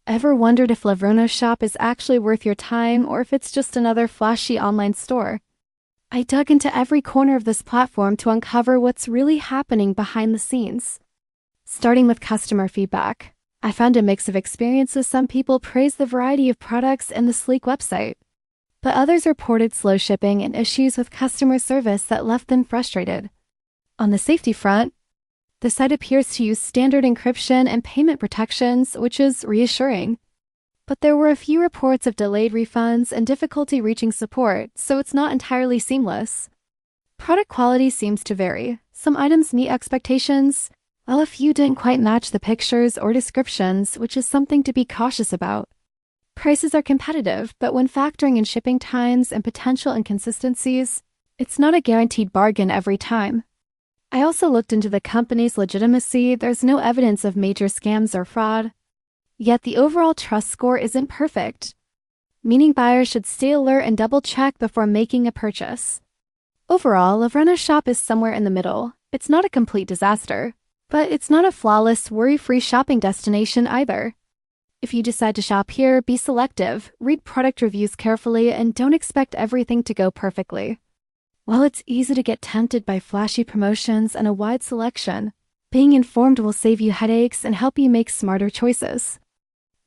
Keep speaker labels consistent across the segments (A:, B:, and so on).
A: Ever wondered if Levrano Shop is actually worth your time or if it's just another flashy online store? I dug into every corner of this platform to uncover what's really happening behind the scenes. Starting with customer feedback, I found a mix of experiences. Some people praise the variety of products and the sleek website, but others reported slow shipping and issues with customer service that left them frustrated. On the safety front, the site appears to use standard encryption and payment protections, which is reassuring. But there were a few reports of delayed refunds and difficulty reaching support, so it's not entirely seamless. Product quality seems to vary. Some items meet expectations, while a few didn't quite match the pictures or descriptions, which is something to be cautious about. Prices are competitive, but when factoring in shipping times and potential inconsistencies, it's not a guaranteed bargain every time. I also looked into the company's legitimacy. There's no evidence of major scams or fraud. Yet the overall trust score isn't perfect, meaning buyers should stay alert and double-check before making a purchase. Overall, Levrano Shop is somewhere in the middle. It's not a complete disaster, but it's not a flawless, worry-free shopping destination either. If you decide to shop here, be selective, read product reviews carefully, and don't expect everything to go perfectly. While it's easy to get tempted by flashy promotions and a wide selection, being informed will save you headaches and help you make smarter choices.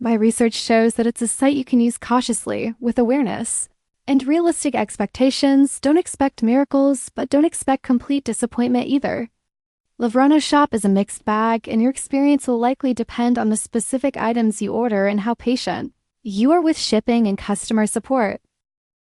A: My research shows that it's a site you can use cautiously, with awareness and realistic expectations. Don't expect miracles, but don't expect complete disappointment either. Levrano Shop is a mixed bag, and your experience will likely depend on the specific items you order and how patient you are with shipping and customer support.